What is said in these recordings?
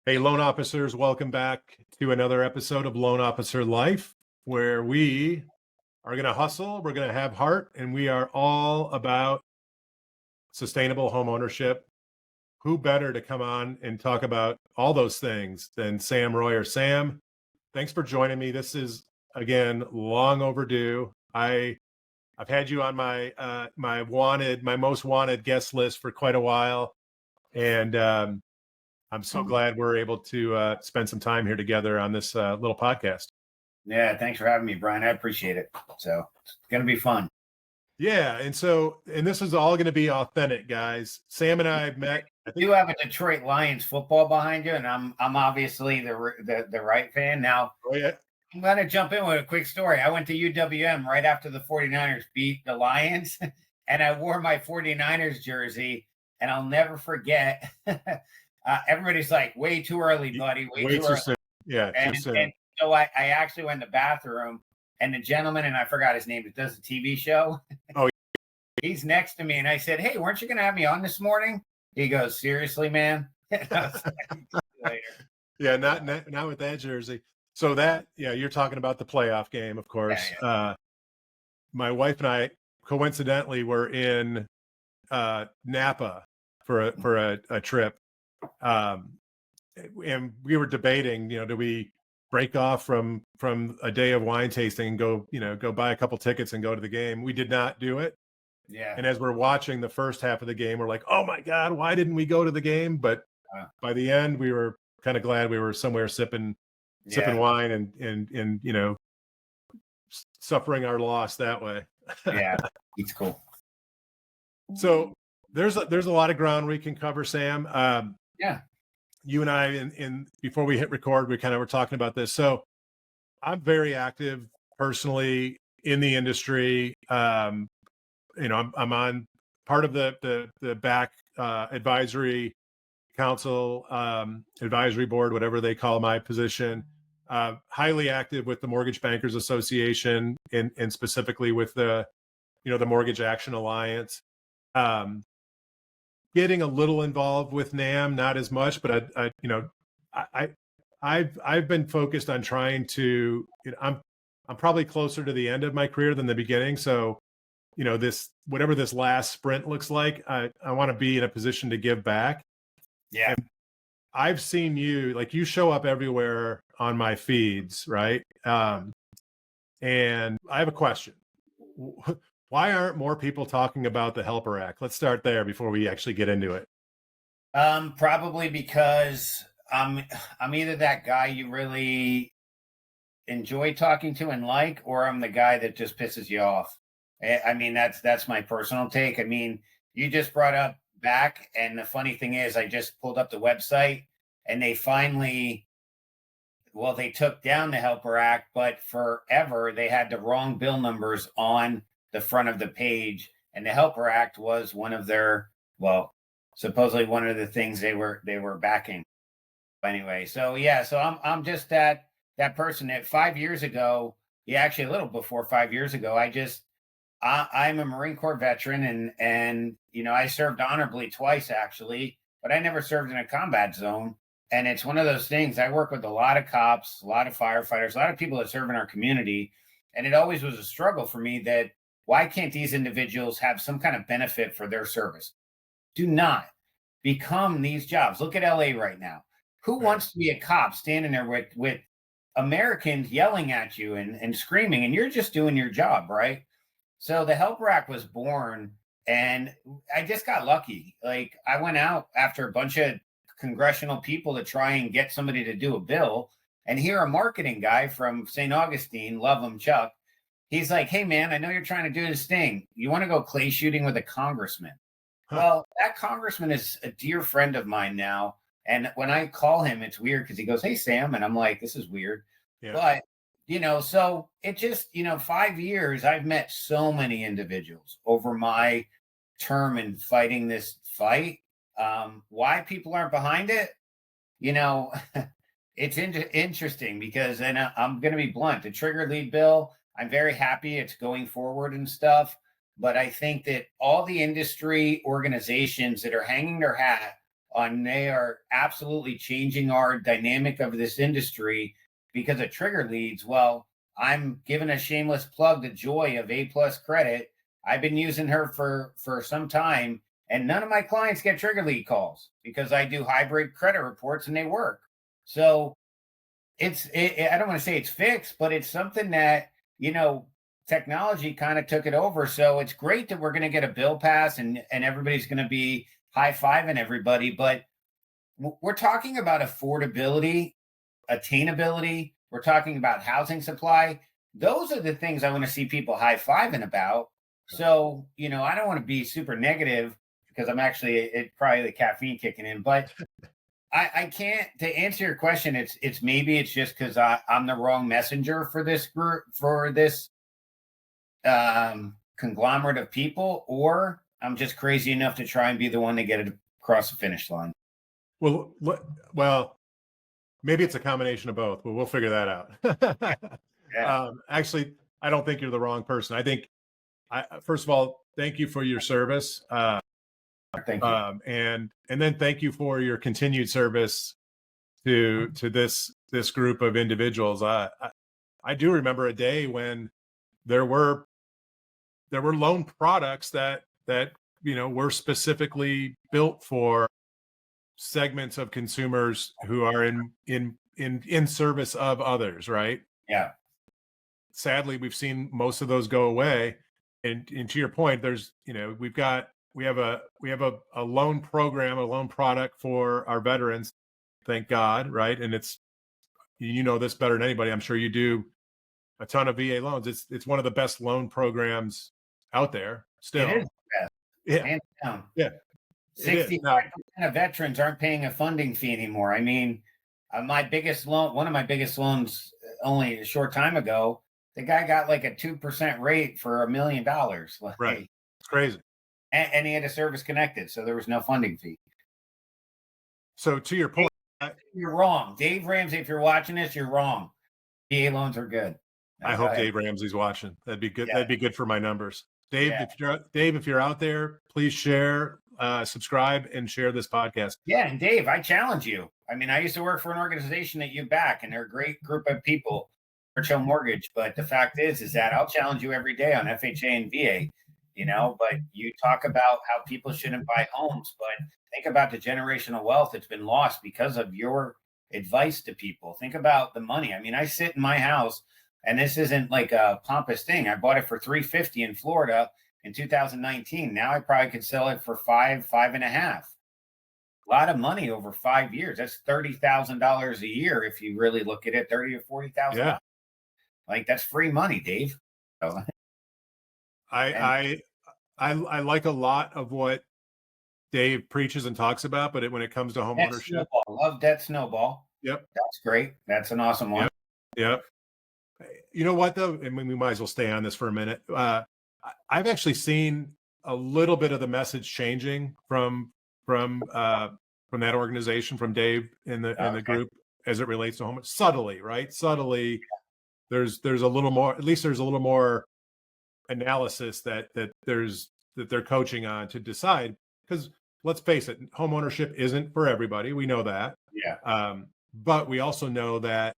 Hey, loan officers, welcome back to another episode of Loan Officer Life, where we are going to hustle, we're going to have heart, and we are all about sustainable home ownership. Who better to come on and talk about all those things than Sam Royer? Sam, thanks for joining me. This is, again, long overdue. I've had you on my most wanted guest list for quite a while, and I'm so glad we're able to spend some time here together on this little podcast. Yeah, thanks for having me, Brian. I appreciate it. So it's going to be fun. Yeah, and this is all going to be authentic, guys. Sam and I have met. I think You have a Detroit Lions football behind you, and I'm obviously the right fan. Now, oh yeah, I'm going to jump in with a quick story. I went to UWM right after the 49ers beat the Lions, and I wore my 49ers jersey, and I'll never forget. Everybody's like, way too early, buddy. Way too early. soon. Yeah, And, too soon. and so I actually went in the bathroom, and the gentleman, and I forgot his name, that does the TV show. Oh, He's next to me, and I said, "Hey, weren't you going to have me on this morning?" He goes, "Seriously, man?" Later. Yeah, not with that jersey. So you're talking about the playoff game, of course. Yeah. My wife and I coincidentally were in Napa for a trip. And we were debating, do we break off from a day of wine tasting and go buy a couple tickets and go to the game? We did not do it. Yeah. And as we're watching the first half of the game, we're like, oh my God, why didn't we go to the game? But by the end, we were kind of glad we were somewhere sipping wine and suffering our loss that way. Yeah, it's cool. So there's a lot of ground we can cover, Sam. Yeah. You and I, in before we hit record, we kind of were talking about this. So I'm very active personally in the industry. I'm on part of the back advisory council, advisory board, whatever they call my position. Highly active with the Mortgage Bankers Association and specifically with the Mortgage Action Alliance. Getting a little involved with NAM, not as much, but I've been focused on trying to. I'm probably closer to the end of my career than the beginning. So, this whatever this last sprint looks like, I want to be in a position to give back. Yeah. And I've seen you show up everywhere on my feeds, right? And I have a question. Why aren't more people talking about the HELPER Act? Let's start there before we actually get into it. Probably because I'm either that guy you really enjoy talking to and like, or I'm the guy that just pisses you off. I mean, that's my personal take. I mean, you just brought up back, and the funny thing is, I just pulled up the website, and they finally, well, they took down the HELPER Act, but forever they had the wrong bill numbers on the front of the page, and the HELPER Act was one of their, well, supposedly one of the things they were backing. Anyway, so yeah, so I'm just that person that 5 years ago, yeah, actually a little before 5 years ago, I'm a Marine Corps veteran, and I served honorably twice actually, but I never served in a combat zone. And it's one of those things. I work with a lot of cops, a lot of firefighters, a lot of people that serve in our community, and it always was a struggle for me that why can't these individuals have some kind of benefit for their service? Do not become these jobs. Look at LA right now. Who wants to be a cop standing there with Americans yelling at you and screaming, and you're just doing your job, right? So the HELPER Act was born, and I just got lucky. Like, I went out after a bunch of congressional people to try and get somebody to do a bill, and here a marketing guy from St. Augustine, love him, Chuck. He's like, "Hey man, I know you're trying to do this thing. You want to go clay shooting with a congressman?" Well, that congressman is a dear friend of mine now. And when I call him, it's weird because he goes, "Hey, Sam." And I'm like, this is weird. Yeah. But, so it just, 5 years, I've met so many individuals over my term in fighting this fight. Why people aren't behind it, it's interesting because, and I'm going to be blunt, the trigger lead bill, I'm very happy it's going forward and stuff. But I think that all the industry organizations that are hanging their hat on they are absolutely changing our dynamic of this industry because of trigger leads. Well, I'm giving a shameless plug to Joy of A Plus Credit. I've been using her for some time, and none of my clients get trigger lead calls because I do hybrid credit reports and they work. So I don't want to say it's fixed, but it's something that, technology kind of took it over. So it's great that we're going to get a bill pass and everybody's going to be high-fiving everybody, but we're talking about affordability, attainability. We're talking about housing supply. Those are the things I want to see people high-fiving about. So, I don't want to be super negative because I'm actually probably the caffeine kicking in, but I can't, to answer your question. It's just because I'm the wrong messenger for this group, for this conglomerate of people, or I'm just crazy enough to try and be the one to get it across the finish line. Well, maybe it's a combination of both, but we'll figure that out. Yeah. Actually, I don't think you're the wrong person. I think, first of all, thank you for your service. Thank you. And then thank you for your continued service to this group of individuals. I do remember a day when there were loan products that were specifically built for segments of consumers who are in service of others, right? Yeah. Sadly, we've seen most of those go away. And to your point, there's, we have a loan program, a loan product for our veterans, thank God, right? And it's, this better than anybody. I'm sure you do a ton of VA loans. It's one of the best loan programs out there still. It is the best. Yeah. Hands down. Yeah. 65% of veterans aren't paying a funding fee anymore. I mean, one of my biggest loans only a short time ago, the guy got like a 2% rate for $1 million. Like, right. It's crazy. And he had a service connected, so there was no funding fee. So to your point, you're wrong. Dave Ramsey, if you're watching this, you're wrong. VA loans are good. I hope Dave Ramsey's watching. That'd be good. Yeah. That'd be good for my numbers. Dave, if you're out there, please share, subscribe, and share this podcast. Yeah, and Dave, I challenge you. I mean, I used to work for an organization that you back, and they're a great group of people, Churchill Mortgage. But the fact is that I'll challenge you every day on FHA and VA. But you talk about how people shouldn't buy homes, but think about the generational wealth that's been lost because of your advice to people. Think about the money. I mean, I sit in my house, and this isn't like a pompous thing. I bought it for $350 in Florida in 2019. Now I probably could sell it for $5.5. A lot of money over 5 years. That's $30,000 a year if you really look at it. 30 or 40,000. Yeah, like that's free money, Dave. So, I like a lot of what Dave preaches and talks about, but when it comes to home ownership, love Debt Snowball. Yep, that's great. That's an awesome one. Yep. You know what though, and we might as well stay on this for a minute. I've actually seen a little bit of the message changing from that organization, from Dave in the group, as it relates to home subtly, right? Subtly, there's a little more. At least there's a little more analysis that they're coaching on to decide, because let's face it, home ownership isn't for everybody. We know that. Yeah. But we also know that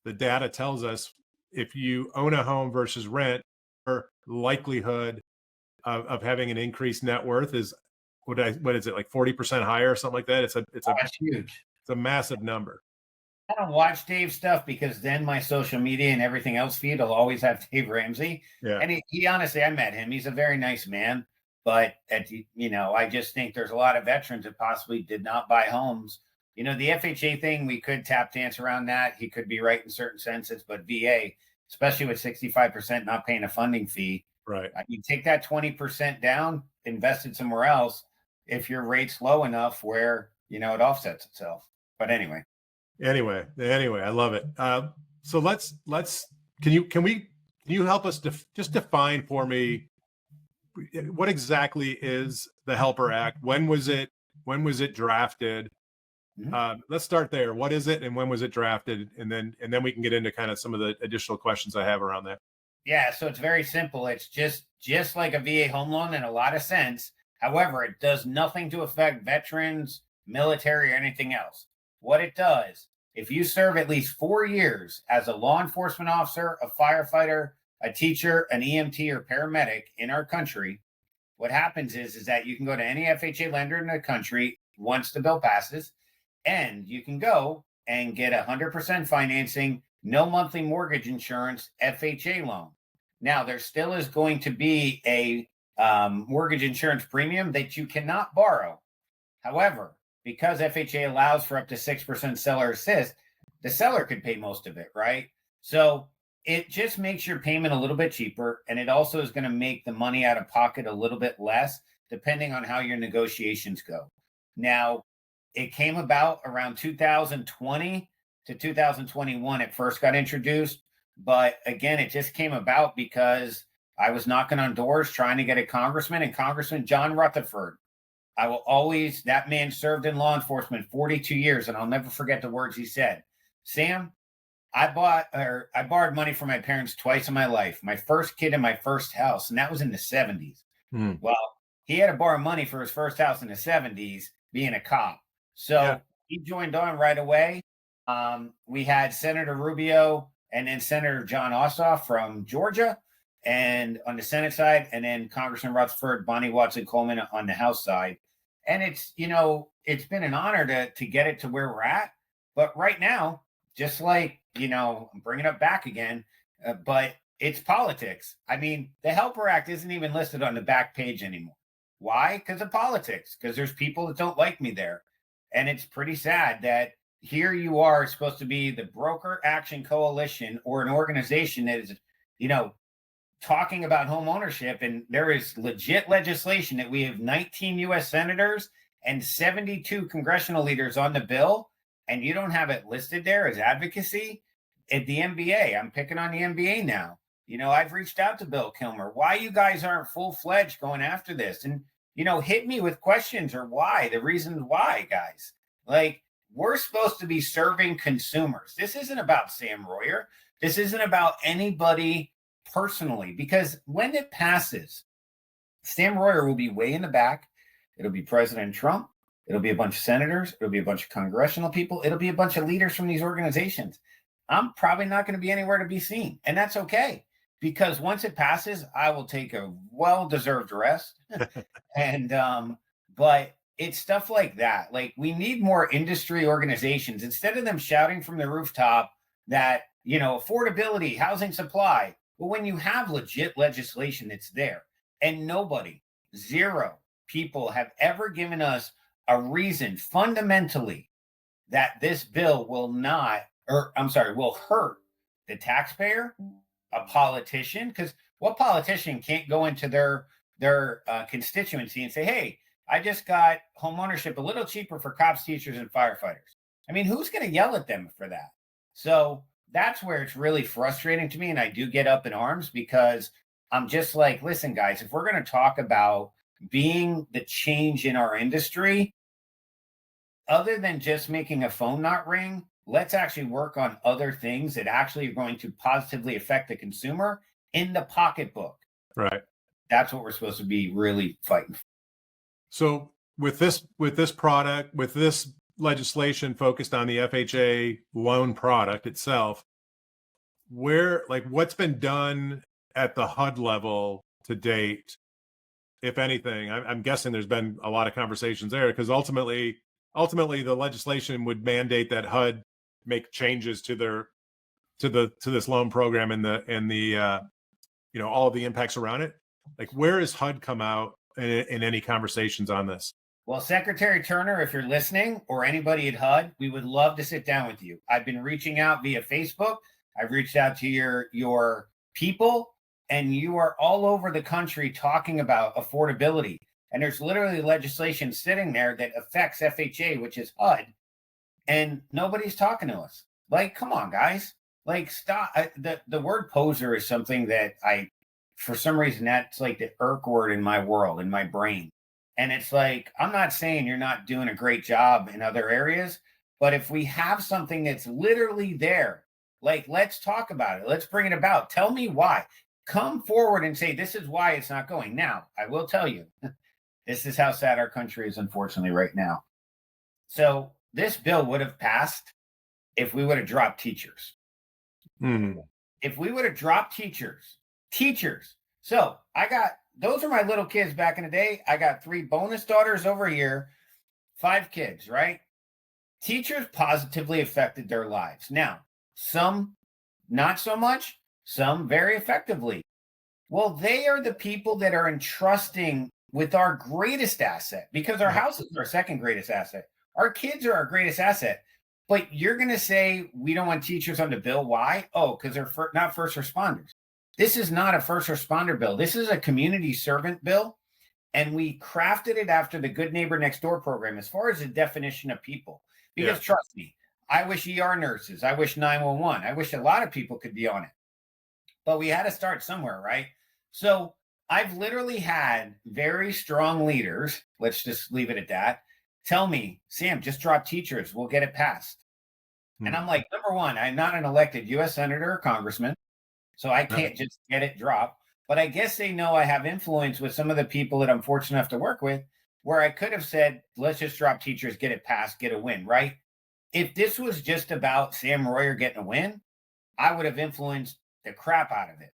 the data tells us if you own a home versus rent, your likelihood of having an increased net worth is what is it, like 40% higher or something like that? That's huge. It's a massive number. I don't watch Dave's stuff because then my social media and everything else feed will always have Dave Ramsey. Yeah. And he honestly, I met him. He's a very nice man. But I just think there's a lot of veterans that possibly did not buy homes. The FHA thing, we could tap dance around that. He could be right in certain senses, but VA, especially with 65% not paying a funding fee, right? You take that 20% down, invest it somewhere else. If your rate's low enough where it offsets itself. But anyway, I love it. So can you help us just define for me what exactly is the HELPER Act? When was it drafted? Mm-hmm. Let's start there. What is it, and when was it drafted? And then we can get into kind of some of the additional questions I have around that. Yeah, so it's very simple. It's just like a VA home loan in a lot of sense. However, it does nothing to affect veterans, military, or anything else. What it does, if you serve at least 4 years as a law enforcement officer, a firefighter, a teacher, an EMT, or paramedic in our country, what happens is that you can go to any FHA lender in the country once the bill passes, and you can go and get 100% financing, no monthly mortgage insurance, FHA loan. Now, there still is going to be a mortgage insurance premium that you cannot borrow. However, because FHA allows for up to 6% seller assist, the seller could pay most of it, right? So it just makes your payment a little bit cheaper, and it also is going to make the money out of pocket a little bit less, depending on how your negotiations go. Now, it came about around 2020 to 2021. It first got introduced, but again, it just came about because I was knocking on doors trying to get a congressman, and Congressman John Rutherford. I will always, that man served in law enforcement 42 years, and I'll never forget the words he said. Sam, I borrowed money from my parents twice in my life. My first kid in my first house, and that was in the 70s. Well, he had to borrow money for his first house in the 70s, being a cop. So he joined on right away. We had Senator Rubio and then Senator John Ossoff from Georgia, and on the Senate side, and then Congressman Rutherford, Bonnie Watson Coleman on the House side. And it's, it's been an honor to get it to where we're at. But right now, just like, I'm bringing it back again, but it's politics. I mean, the HELPER Act isn't even listed on the back page anymore. Why? Because of politics, because there's people that don't like me there. And it's pretty sad that here you are supposed to be the Broker Action Coalition, or an organization that is, talking about home ownership. And there is legit legislation that we have 19 U.S. senators and 72 congressional leaders on the bill, and you don't have it listed there as advocacy. At the NBA, I'm picking on the NBA now. I've reached out to Bill Kilmer. Why you guys aren't full-fledged going after this? And, hit me with questions, or why, the reasons why, guys. Like, we're supposed to be serving consumers. This isn't about Sam Royer. This isn't about anybody personally, because when it passes, Sam Royer will be way in the back. It'll be President Trump. It'll be a bunch of senators. It'll be a bunch of congressional people. It'll be a bunch of leaders from these organizations. I'm probably not going to be anywhere to be seen. And that's okay, because once it passes, I will take a well-deserved rest. But it's stuff like that. Like, we need more industry organizations, instead of them shouting from the rooftop that, affordability, housing supply. But when you have legit legislation that's there, and zero people have ever given us a reason fundamentally that this bill will hurt the taxpayer, a politician, because what politician can't go into their constituency and say, hey, I just got home ownership a little cheaper for cops, teachers, and firefighters. I mean, who's going to yell at them for that? So that's where it's really frustrating to me. And I do get up in arms, because I'm just like, listen, guys, if we're going to talk about being the change in our industry, other than just making a phone not ring, let's actually work on other things that actually are going to positively affect the consumer in the pocketbook. Right. That's what we're supposed to be really fighting for. So with this product, with this legislation focused on the FHA loan product itself, what's been done at the HUD level to date, if anything? I'm guessing there's been a lot of conversations there, because ultimately the legislation would mandate that HUD make changes to this loan program and the all of the impacts around it. Like, where has HUD come out in any conversations on this? Well, Secretary Turner, if you're listening, or anybody at HUD, we would love to sit down with you. I've been reaching out via Facebook. I've reached out to your people, and you are all over the country talking about affordability. And there's literally legislation sitting there that affects FHA, which is HUD, and nobody's talking to us. Like, come on, guys. Like, stop. The word poser is something that for some reason, that's like the irk word in my world, in my brain. And it's like, I'm not saying you're not doing a great job in other areas, but if we have something that's literally there, like, let's talk about it. Let's bring it about. Tell me why. Come forward and say, this is why it's not going. Now, I will tell you, this is how sad our country is, unfortunately, right now. So this bill would have passed if we would have dropped teachers. Hmm. If we would have dropped teachers. So those are my little kids back in the day. I got 3 bonus daughters over here, 5 kids, right? Teachers positively affected their lives. Now, some not so much, some very effectively. Well, they are the people that are entrusting with our greatest asset, because our house is our second greatest asset. Our kids are our greatest asset. But you're going to say we don't want teachers on the bill. Why? Oh, because they're not first responders. This is not a first responder bill. This is a community servant bill. And we crafted it after the Good Neighbor Next Door program as far as the definition of people. Because trust me, I wish ER nurses, I wish 911, I wish a lot of people could be on it. But we had to start somewhere, right? So I've literally had very strong leaders, let's just leave it at that, tell me, Sam, just drop teachers, we'll get it passed. And I'm like, number one, I'm not an elected U.S. senator or congressman, so I can't just get it dropped. But I guess they know I have influence with some of the people that I'm fortunate enough to work with, where I could have said, let's just drop teachers, get it passed, get a win, right? If this was just about Sam Royer getting a win, I would have influenced the crap out of it.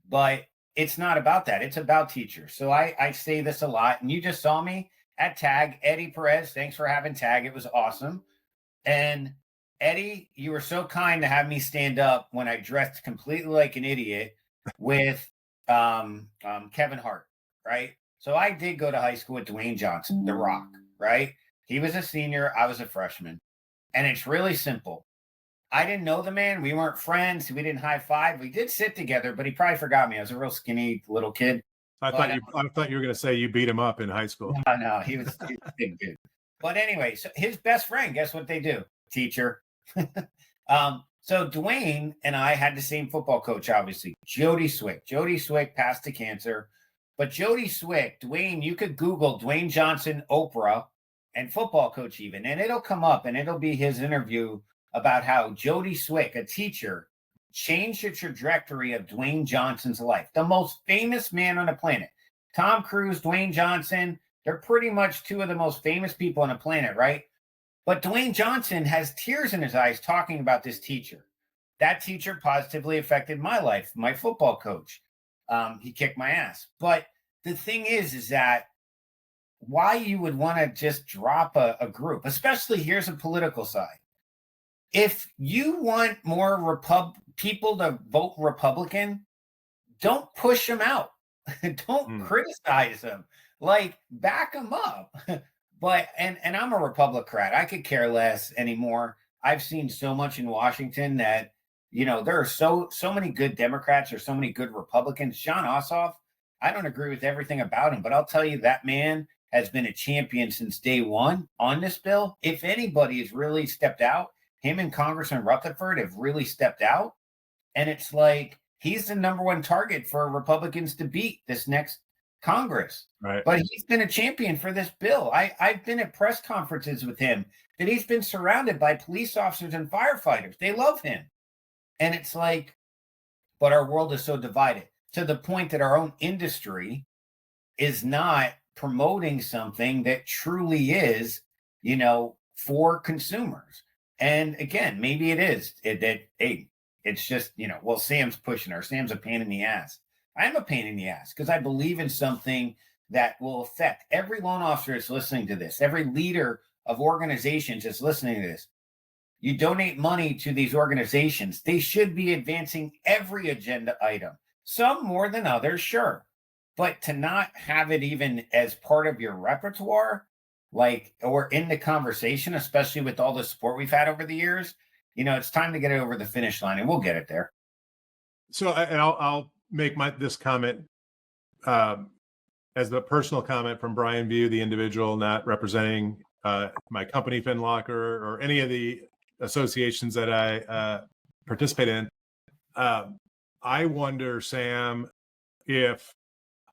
But it's not about that. It's about teachers. So I say this a lot. And you just saw me at TAG. Eddie Perez, thanks for having TAG. It was awesome. And Eddie, you were so kind to have me stand up when I dressed completely like an idiot with Kevin Hart, right? So I did go to high school with Dwayne Johnson, The Rock, right? He was a senior, I was a freshman. And it's really simple. I didn't know the man. We weren't friends. We didn't high five. We did sit together, but he probably forgot me. I was a real skinny little kid. I thought you were going to say you beat him up in high school. No, he was a big dude. But anyway, so his best friend, guess what they do? Teacher. So Dwayne and I had the same football coach, obviously, Jody Swick. Jody Swick passed to cancer, but Jody Swick, Dwayne, you could Google Dwayne Johnson, Oprah, and football coach even, and it'll come up and it'll be his interview about how Jody Swick, a teacher, changed the trajectory of Dwayne Johnson's life. The most famous man on the planet. Tom Cruise, Dwayne Johnson, they're pretty much 2 of the most famous people on the planet, right? But Dwayne Johnson has tears in his eyes talking about this teacher. That teacher positively affected my life, my football coach. He kicked my ass. But the thing is that why you would want to just drop a group, especially here's a political side. If you want more people to vote Republican, don't push them out. Don't criticize them. Like, back them up. But and I'm a Republican. I could care less anymore. I've seen so much in Washington that, there are so many good Democrats or so many good Republicans. John Ossoff, I don't agree with everything about him, but I'll tell you that man has been a champion since day one on this bill. If anybody has really stepped out, him and Congressman Rutherford have really stepped out. And it's like he's the number one target for Republicans to beat this next Congress. Right. But he's been a champion for this bill. I've been at press conferences with him that he's been surrounded by police officers and firefighters. They love him. And it's like, but our world is so divided to the point that our own industry is not promoting something that truly is, for consumers. And again, maybe it is it's just, well, Sam's pushing her. Sam's a pain in the ass. I'm a pain in the ass because I believe in something that will affect every loan officer that's listening to this, every leader of organizations that's listening to this. You donate money to these organizations. They should be advancing every agenda item, some more than others, sure. But to not have it even as part of your repertoire, or in the conversation, especially with all the support we've had over the years, it's time to get it over the finish line, and we'll get it there. So, and I'll make this comment as the personal comment from Brian View, the individual, not representing my company, FinLocker, or any of the associations that I participate in. I wonder, Sam,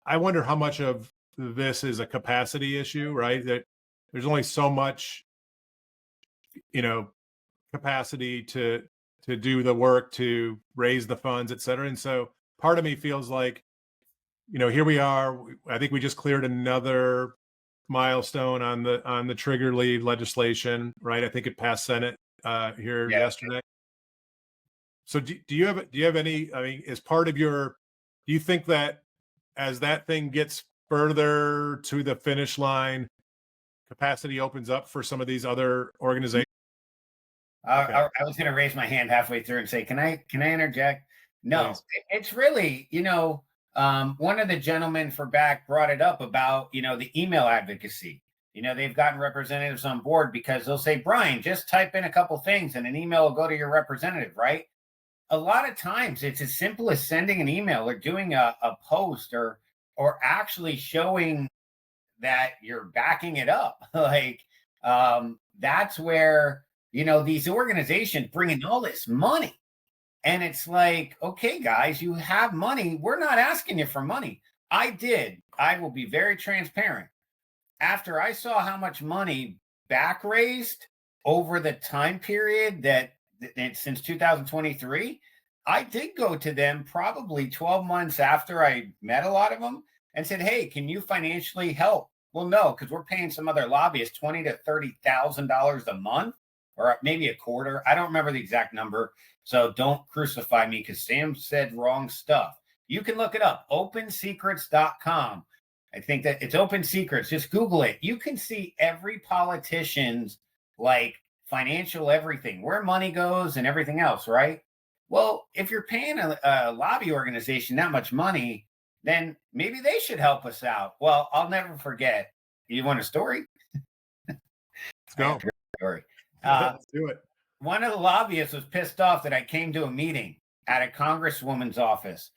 I wonder how much of this is a capacity issue, right? That there's only so much, capacity to do the work, to raise the funds, et cetera. And so part of me feels like, here we are. I think we just cleared another milestone on the trigger lead legislation, right? I think it passed Senate here yesterday. So do you have any, I mean, as part of your, do you think that as that thing gets further to the finish line, capacity opens up for some of these other organizations? Okay. I was going to raise my hand halfway through and say, can I interject? No, Please. it's really, one of the gentlemen for back brought it up about, the email advocacy. They've gotten representatives on board because they'll say, Brian, just type in a couple things and an email will go to your representative, right? A lot of times it's as simple as sending an email or doing a post or actually showing that you're backing it up. That's where, these organizations bring in all this money. And it's like, okay, guys, you have money. We're not asking you for money. I will be very transparent. After I saw how much money back raised over the time period that since 2023, I did go to them probably 12 months after I met a lot of them and said, hey, can you financially help? Well, no, because we're paying some other lobbyists $20,000 to $30,000 a month, or maybe a quarter. I don't remember the exact number. So don't crucify me because Sam said wrong stuff. You can look it up, opensecrets.com. I think that it's Open Secrets. Just Google it. You can see every politician's financial everything, where money goes and everything else, right? Well, if you're paying a lobby organization that much money, then maybe they should help us out. Well, I'll never forget. You want a story? Let's go. Story. Let's do it. One of the lobbyists was pissed off that I came to a meeting at a congresswoman's office.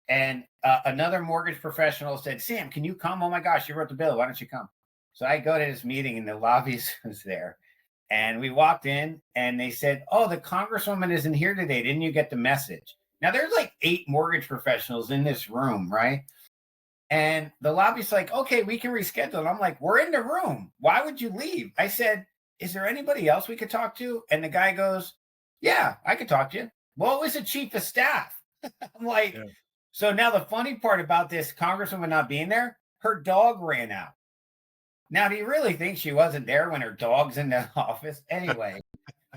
And another mortgage professional said, Sam, can you come? Oh my gosh, you wrote the bill. Why don't you come? So I go to this meeting and the lobbyist was there. And we walked in and they said, oh, the congresswoman isn't here today. Didn't you get the message? Now there's 8 mortgage professionals in this room, right? And the lobbyist's like, okay, we can reschedule. And I'm like, we're in the room. Why would you leave? I said, is there anybody else we could talk to? And the guy goes, yeah, I could talk to you. Well, it was the chief of staff. I'm like, yeah. So now the funny part about this congresswoman not being there, her dog ran out. Now, do you really think she wasn't there when her dog's in the office? Anyway,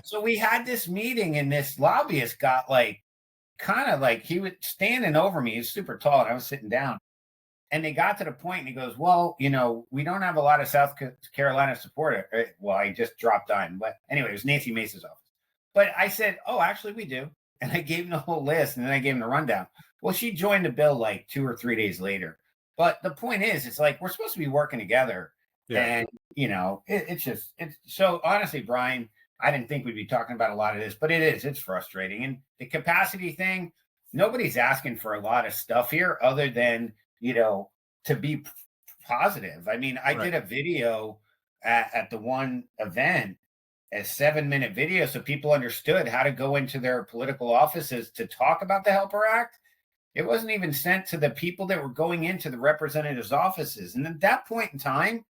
so we had this meeting and this lobbyist got he was standing over me. He's super tall and I was sitting down. And they got to the point and he goes, well, we don't have a lot of South Carolina support. Well, I just dropped on. But anyway, it was Nancy Mace's office. But I said, oh, actually, we do. And I gave him the whole list and then I gave him the rundown. Well, she joined the bill 2 or 3 days later. But the point is, it's we're supposed to be working together. Yeah. And, it's so honestly, Brian, I didn't think we'd be talking about a lot of this, but it's frustrating. And the capacity thing, nobody's asking for a lot of stuff here other than, to be positive. I mean, I did a video at the one event, a 7-minute video, so people understood how to go into their political offices to talk about the HELPER Act. It wasn't even sent to the people that were going into the representatives' offices. And at that point in time,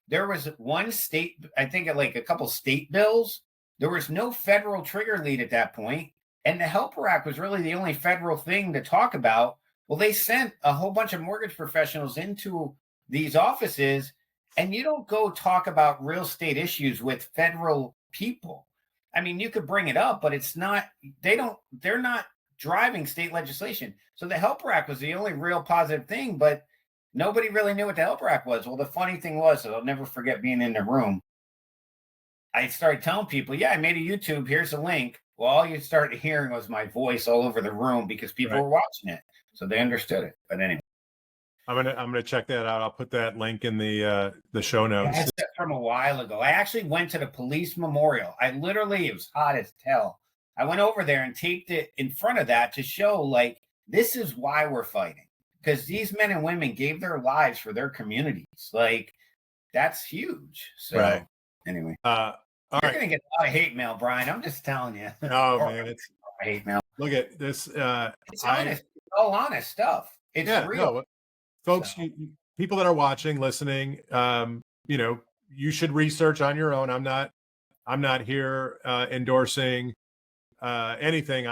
there was one state, I think a couple state bills. There was no federal trigger lead at that point. And the HELPER Act was really the only federal thing to talk about. Well, they sent a whole bunch of mortgage professionals into these offices, and you don't go talk about real estate issues with federal people. I mean, you could bring it up, but they're not driving state legislation. So the HELPER Act was the only real positive thing, but nobody really knew what the HELPER Act was. Well, the funny thing was, I'll never forget being in the room. I started telling people, yeah, I made a YouTube. Here's a link. Well, all you started hearing was my voice all over the room because people were watching it. So they understood it. But anyway. I'm gonna check that out. I'll put that link in the show notes. That's from a while ago. I actually went to the police memorial. It was hot as hell. I went over there and taped it in front of that to show this is why we're fighting. Because these men and women gave their lives for their communities. That's huge. So anyway. You're going to get a lot of hate mail, Brian. I'm just telling you. Oh, man. It's hate mail. Look at this. It's honest. It's all honest stuff. It's real. No, folks, people that are watching, listening, you should research on your own. I'm not here endorsing anything.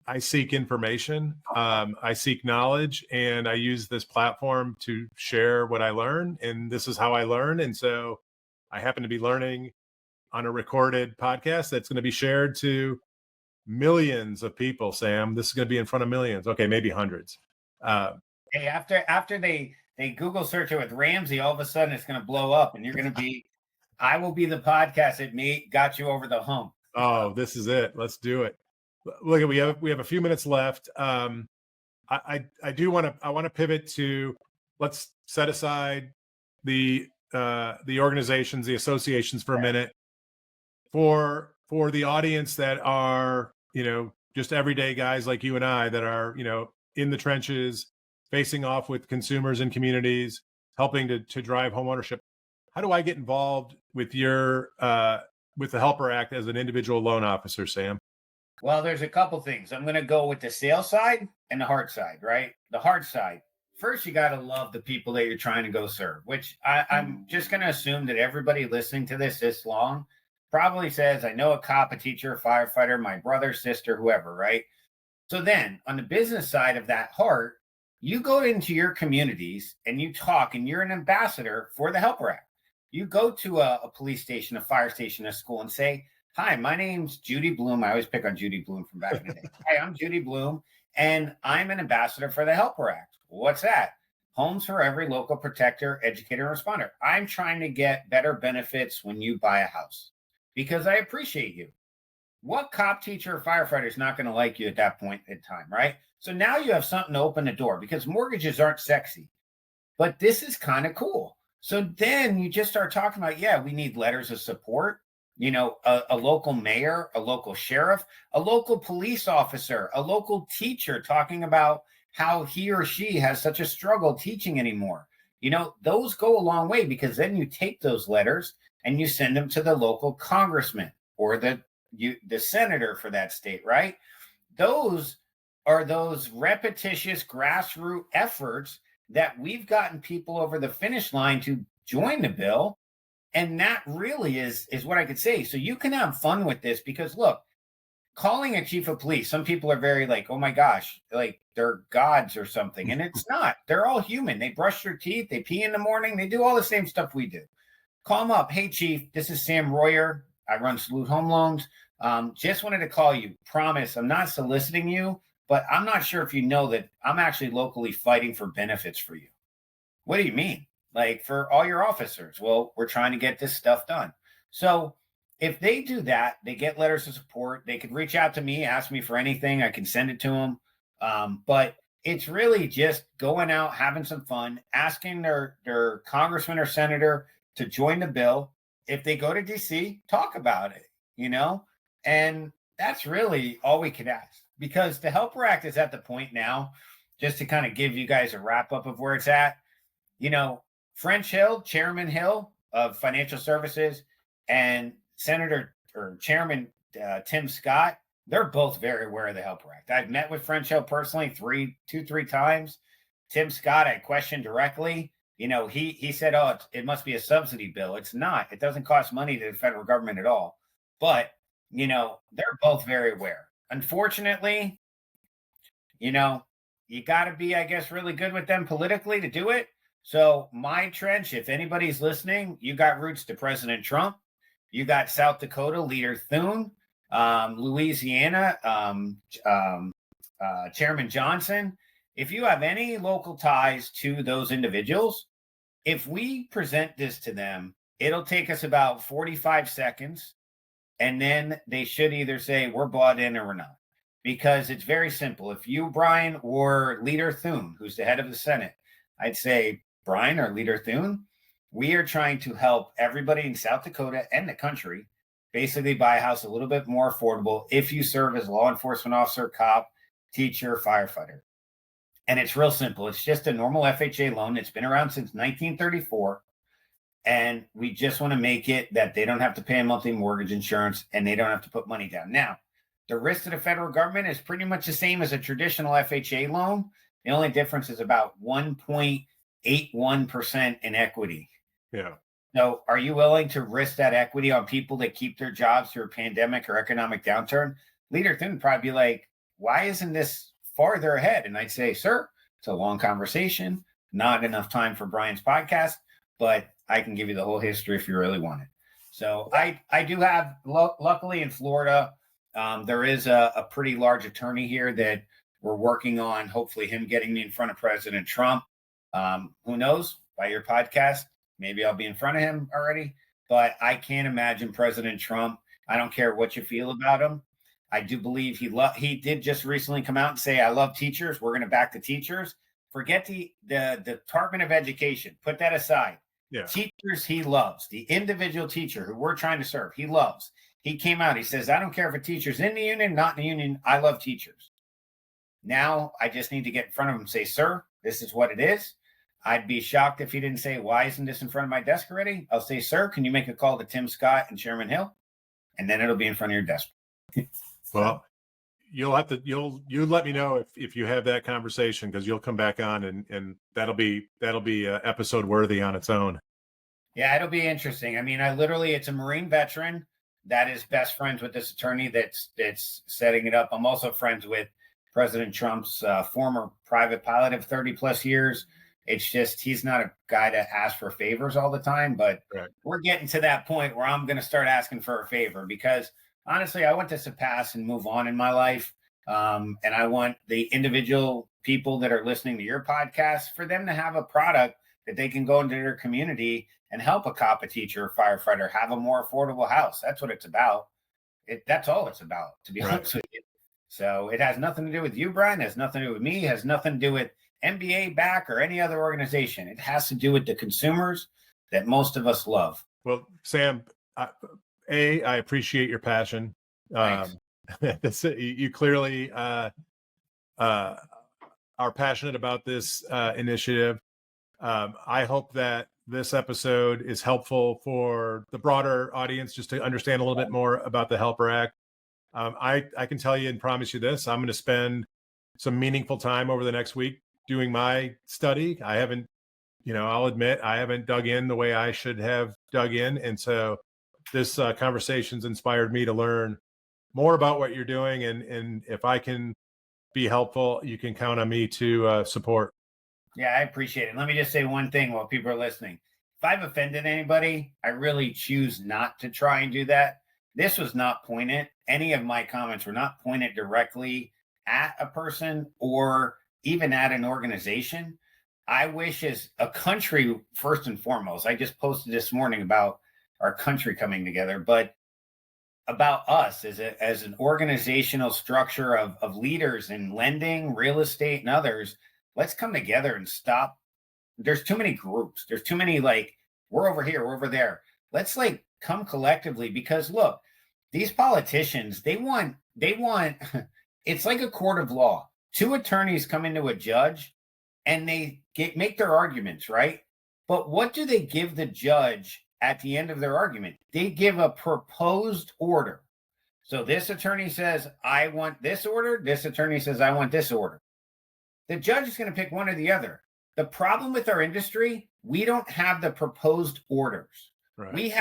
I seek information, I seek knowledge, and I use this platform to share what I learn. And this is how I learn. And so I happen to be learning on a recorded podcast that's going to be shared to millions of people. Sam, this is going to be in front of millions. Okay, maybe hundreds. Hey, after they Google search it with Ramsey, all of a sudden it's going to blow up, and you're going to be. I will be the podcast that got you over the hump. Oh, this is it. Let's do it. Look, we have a few minutes left. I want to pivot to, let's set aside the organizations, the associations for a minute, for the audience that are, just everyday guys like you and I that are, in the trenches, facing off with consumers and communities, helping to drive homeownership. How do I get involved with with the HELPER Act as an individual loan officer, Sam? Well, there's a couple things. I'm going to go with the sales side and the hard side, right? The hard side. First, you got to love the people that you're trying to go serve, which I'm just going to assume that everybody listening to this long probably says, I know a cop, a teacher, a firefighter, my brother, sister, whoever, right? So then on the business side of that heart, you go into your communities and you talk, and you're an ambassador for the HELPER Act. You go to a police station, a fire station, a school, and say, hi, my name's Judy Bloom. I always pick on Judy Bloom from back in the day. Hi, I'm Judy Bloom, and I'm an ambassador for the HELPER Act. What's that? Homes for every local protector, educator, and responder. I'm trying to get better benefits when you buy a house because I appreciate you. What cop, teacher, or firefighter is not going to like you at that point in time, right? So now you have something to open the door, because mortgages aren't sexy, but this is kind of cool. So then you just start talking about, yeah, we need letters of support. A local mayor, a local sheriff, a local police officer, a local teacher talking about how he or she has such a struggle teaching anymore. Those go a long way, because then you take those letters and you send them to the local congressman or the senator for that state, right? Those are those repetitious grassroots efforts that we've gotten people over the finish line to join the bill. And that really is what I could say. So you can have fun with this, because look, calling a chief of police, some people are very like, oh my gosh, like they're gods or something. And it's not. They're all human. They brush their teeth. They pee in the morning. They do all the same stuff we do. Call them up. Hey, chief, this is Sam Royer. I run Salute Home Loans. Just wanted to call you. Promise, I'm not soliciting you, but I'm not sure if you know that I'm actually locally fighting for benefits for you. What do you mean? Like, for all your officers? Well, we're trying to get this stuff done. So if they do that, they get letters of support. They could reach out to me, ask me for anything. I can send it to them. But it's really just going out, having some fun, asking their congressman or senator to join the bill. If they go to DC, talk about it, and that's really all we could ask, because the HELPER Act is at the point now, just to kind of give you guys a wrap up of where it's at. French Hill, Chairman Hill of Financial Services, and Senator or Chairman Tim Scott, they're both very aware of the HELPER Act. I've met with French Hill personally three times. Tim Scott, I questioned directly. He said, oh, it must be a subsidy bill. It's not. It doesn't cost money to the federal government at all. But, they're both very aware. Unfortunately, you got to be, I guess, really good with them politically to do it. So my trench, if anybody's listening, you got roots to President Trump. You got South Dakota Leader Thune, Louisiana, Chairman Johnson. If you have any local ties to those individuals, if we present this to them, it'll take us about 45 seconds. And then they should either say we're bought in or we're not. Because it's very simple. If you, Brian, or Leader Thune, who's the head of the Senate, I'd say, Brian or Leader Thune, we are trying to help everybody in South Dakota and the country basically buy a house a little bit more affordable if you serve as a law enforcement officer, cop, teacher, firefighter. And it's real simple. It's just a normal FHA loan. It's been around since 1934. And we just want to make it that they don't have to pay a monthly mortgage insurance and they don't have to put money down. Now, the risk to the federal government is pretty much the same as a traditional FHA loan. The only difference is about 1.81% in equity. Yeah. So are you willing to risk that equity on people that keep their jobs through a pandemic or economic downturn? Leader Thune would probably be like, why isn't this farther ahead? And I'd say, sir, it's a long conversation, not enough time for Brian's podcast, but I can give you the whole history if you really want it. So I do have, luckily in Florida, there is a pretty large attorney here that we're working on, hopefully him getting me in front of President Trump. Who knows, by your podcast, maybe I'll be in front of him already, but I can't imagine President Trump. I don't care what you feel about him. I do believe he did just recently come out and say, I love teachers. We're going to back the teachers. Forget the Department of Education. Put that aside. Yeah. Teachers he loves. The individual teacher who we're trying to serve, he loves. He came out. He says, I don't care if a teacher's in the union, not in the union. I love teachers. Now I just need to get in front of him and say, sir, this is what it is. I'd be shocked if he didn't say, why isn't this in front of my desk already? I'll say, sir, can you make a call to Tim Scott and Chairman Hill? And then it'll be in front of your desk. Well, you'll let me know if you have that conversation, because you'll come back on and that'll be episode worthy on its own. Yeah, it'll be interesting. I mean, it's a Marine veteran that is best friends with this attorney that's setting it up. I'm also friends with President Trump's former private pilot of 30 plus years. It's just, he's not a guy to ask for favors all the time, but right. We're getting to that point where I'm going to start asking for a favor, because honestly, I want to surpass and move on in my life. And I want the individual people that are listening to your podcast, for them to have a product that they can go into their community and help a cop, a teacher, a firefighter have a more affordable house. That's what it's about. That's all it's about, to be honest with you. So it has nothing to do with you, Brian. It has nothing to do with me. It has nothing to do with NBA back or any other organization. It has to do with the consumers that most of us love. Well, Sam, I appreciate your passion. You clearly are passionate about this initiative. I hope that this episode is helpful for the broader audience, just to understand a little bit more about the HELPER Act. I can tell you and promise you this: I'm going to spend some meaningful time over the next week doing my study. I'll admit I haven't dug in the way I should have dug in. And so this conversation's inspired me to learn more about what you're doing. And if I can be helpful, you can count on me to support. Yeah, I appreciate it. Let me just say one thing while people are listening. If I've offended anybody, I really choose not to try and do that. This was not pointed. Any of my comments were not pointed directly at a person or even at an organization. I wish, as a country, first and foremost, I just posted this morning about our country coming together, but about us as an organizational structure of leaders in lending, real estate, and others. Let's come together and stop. There's too many groups. There's too many, we're over here, we're over there. Let's come collectively, because look, these politicians, they want, it's like a court of law. Two attorneys come into a judge and they make their arguments, right? But what do they give the judge at the end of their argument? They give a proposed order. So this attorney says, I want this order. This attorney says, I want this order. The judge is going to pick one or the other. The problem with our industry, we don't have the proposed orders. Right.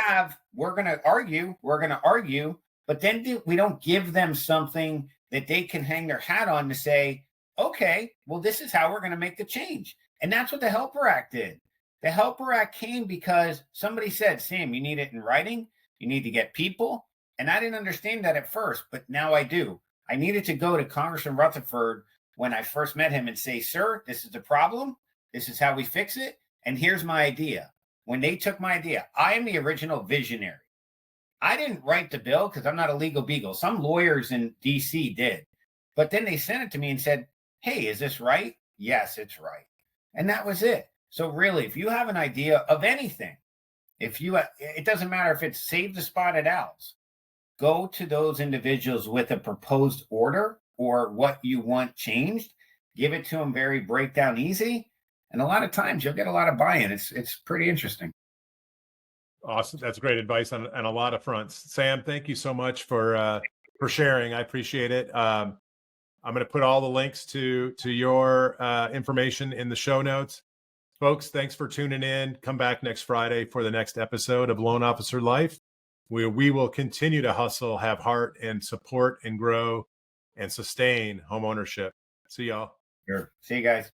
We're going to argue, but then we don't give them something that they can hang their hat on to say, okay, well, this is how we're going to make the change. And that's what the HELPER Act did. The HELPER Act came because somebody said, Sam, you need it in writing. You need to get people. And I didn't understand that at first, but now I do. I needed to go to Congressman Rutherford when I first met him and say, sir, this is the problem. This is how we fix it. And here's my idea. When they took my idea, I am the original visionary. I didn't write the bill because I'm not a legal beagle. Some lawyers in DC did. But then they sent it to me and said, hey, is this right? Yes, it's right. And that was it. So really, if you have an idea of anything, it doesn't matter if it's Save the Spotted Owls, go to those individuals with a proposed order or what you want changed, give it to them very breakdown easy. And a lot of times you'll get a lot of buy-in. It's pretty interesting. Awesome. That's great advice on a lot of fronts. Sam, thank you so much for sharing. I appreciate it. I'm going to put all the links to your information in the show notes. Folks, thanks for tuning in. Come back next Friday for the next episode of Loan Officer Life, where we will continue to hustle, have heart, and support and grow and sustain home ownership. See y'all. Sure. See you guys.